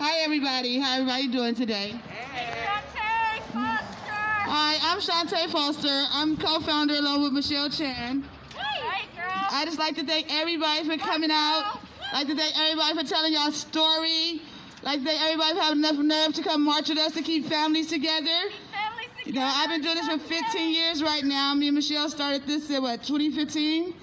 Hi everybody. How everybody doing today? Hey. Chante Foster. Hi, I'm Shante Foster. I'm co-founder along with Michelle Chan. Hey, girl. I just like to thank everybody for coming out. Like to thank everybody for telling y'all story. Like to thank everybody for having enough nerve to come march with us to keep families together. You know, I've been doing this for 15 years right now. Me and Michelle started this in 2015? Yep.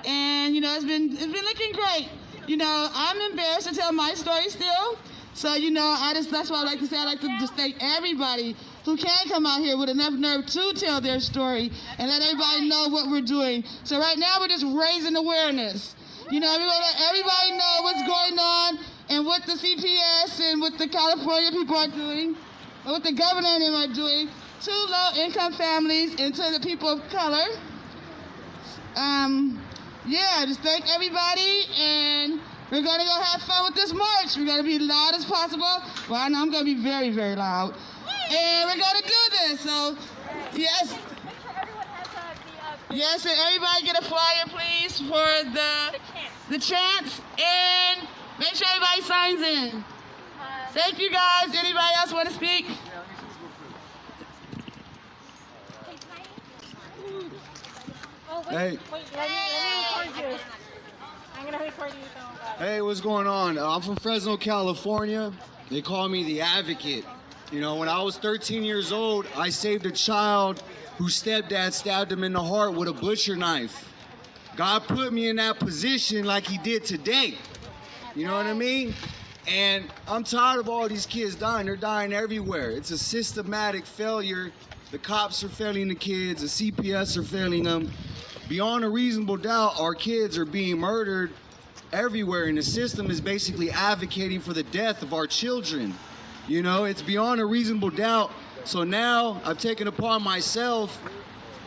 And you know, it's been looking great. You know, I'm embarrassed to tell my story still. So, you know, that's why I like to say, I like to just thank everybody who can come out here with enough nerve to tell their story and let everybody know what we're doing. So right now we're just raising awareness. You know, we want to let everybody know what's going on and what the CPS and what the California people are doing and what the governor and them are doing to low-income families and to the people of color. Yeah, just thank everybody, and we're going to go have fun with this march. We're going to be loud as possible. Well, I know I'm going to be very, very loud. And we're going to do this. So, yes. Make sure everyone has Yes, and everybody get a flyer, please, for the chants. And make sure everybody signs in. Thank you, guys. Anybody else want to speak? Hey. Wait, let me record you. I'm going to record you. Hey, what's going on? I'm from Fresno, California. They call me the Advocate. You know, when I was 13 years old, I saved a child whose stepdad stabbed him in the heart with a butcher knife. God put me in that position like he did today. You know what I mean? And I'm tired of all these kids dying. They're dying everywhere. It's a systematic failure. The cops are failing the kids. The CPS are failing them. Beyond a reasonable doubt, our kids are being murdered everywhere, and the system is basically advocating for the death of our children. You know, it's beyond a reasonable doubt. So now I've taken upon myself,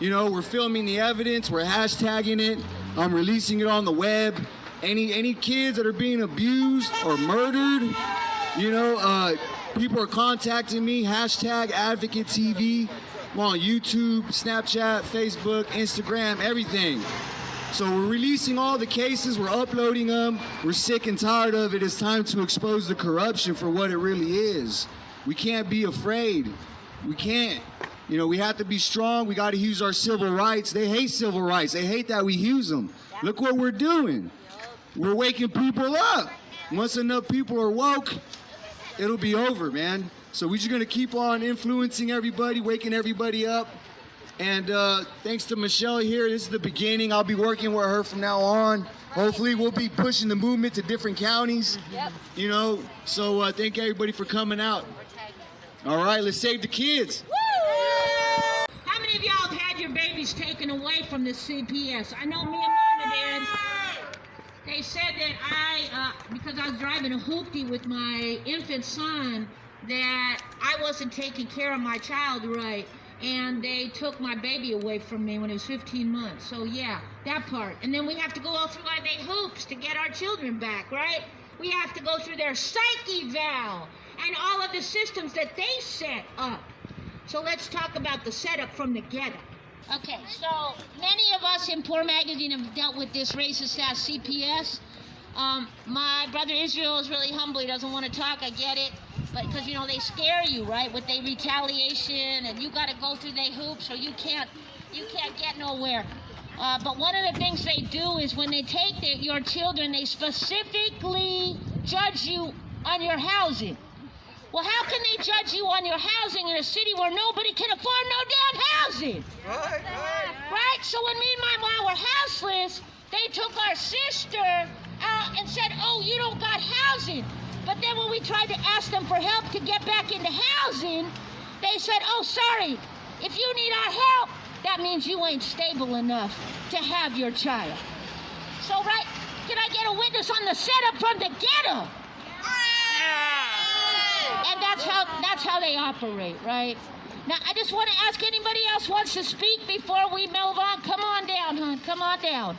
you know, we're filming the evidence, we're hashtagging it, I'm releasing it on the web. Any kids that are being abused or murdered, you know, people are contacting me, hashtag Advocate TV. I'm on YouTube, Snapchat, Facebook, Instagram, everything. So we're releasing all the cases, we're uploading them, we're sick and tired of it. It's time to expose the corruption for what it really is. We can't be afraid. We can't. You know, we have to be strong. We got to use our civil rights. They hate civil rights. They hate that we use them. Look what we're doing. We're waking people up. Once enough people are woke, it'll be over, man. So we're just going to keep on influencing everybody, waking everybody up. And thanks to Michelle here, this is the beginning. I'll be working with her from now on. Hopefully we'll be pushing the movement to different counties. Yep. You know, so thank everybody for coming out. All right, let's save the kids. How many of y'all have had your babies taken away from the CPS? I know me and Mama did. They said that because I was driving a hoopty with my infant son, that I wasn't taking care of my child right. And they took my baby away from me when he was 15 months. So yeah, that part. And then we have to go all through our hoops to get our children back, right? We have to go through their psyche eval and all of the systems that they set up. So let's talk about the setup from the get-up. Okay, so many of us in Poor Magazine have dealt with this racist-ass CPS. My brother Israel is really humble. He doesn't want to talk. I get it. But because, you know, they scare you, right, with their retaliation, and you got to go through their hoops, or you can't get nowhere. But one of the things they do is when they take your children, they specifically judge you on your housing. Well, how can they judge you on your housing in a city where nobody can afford no damn housing? Right? So when me and my mom were houseless, they took our sister out and said, oh, you don't got housing. But then when we tried to ask them for help to get back into housing, they said, oh, sorry, if you need our help, that means you ain't stable enough to have your child. So, right, can I get a witness on the setup from the ghetto? And that's how they operate, right? Now, I just want to ask anybody else wants to speak before we move on. Come on down, hon. Come on down.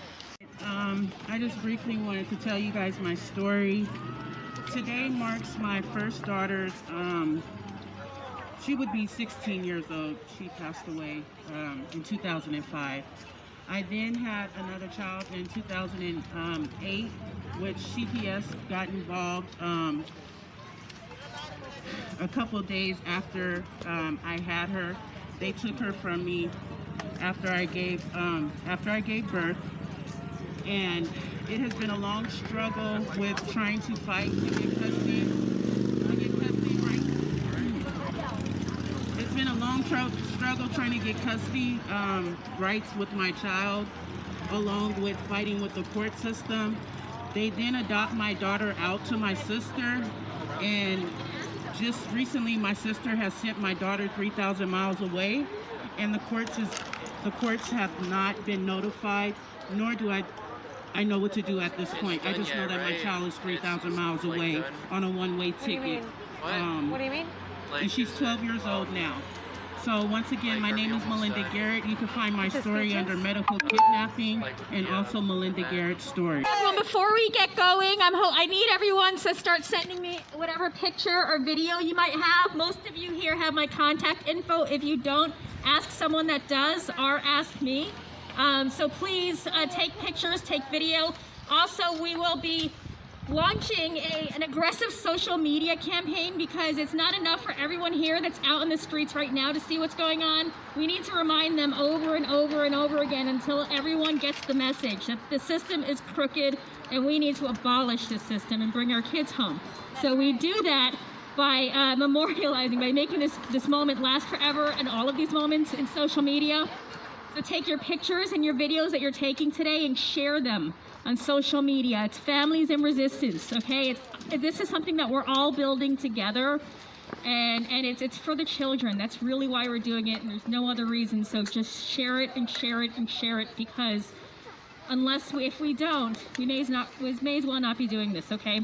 I just briefly wanted to tell you guys my story. Today marks my first daughter's, she would be 16 years old. She passed away in 2005. I then had another child in 2008, which CPS got involved. a couple days after I had her. They took her from me after I gave birth, and it has been a long struggle with trying to fight to get custody. It's been a long struggle trying to get custody rights with my child, along with fighting with the court system. They then adopt my daughter out to my sister, and just recently my sister has sent my daughter 3,000 miles away, and the courts have not been notified, nor do I know what to do at this point. I just know that my child is 3,000 miles away on a one-way ticket. What do you mean? And she's 12 years old now. So once again, my name is Melinda Garrett. You can find my story under medical kidnapping and also Melinda Garrett's story. Well, before we get going, I need everyone to start sending me whatever picture or video you might have. Most of you here have my contact info. If you don't, ask someone that does or ask me. So please take pictures, take video. Also, we will be launching an aggressive social media campaign because it's not enough for everyone here that's out in the streets right now to see what's going on. We need to remind them over and over and over again until everyone gets the message that the system is crooked and we need to abolish the system and bring our kids home. So we do that by memorializing, by making this moment last forever, and all of these moments in social media. So take your pictures and your videos that you're taking today and share them on social media. It's Families in Resistance, okay? This is something that we're all building together, and it's for the children. That's really why we're doing it, and there's no other reason. So just share it and share it and share it, because if we don't, we may as well not be doing this, okay?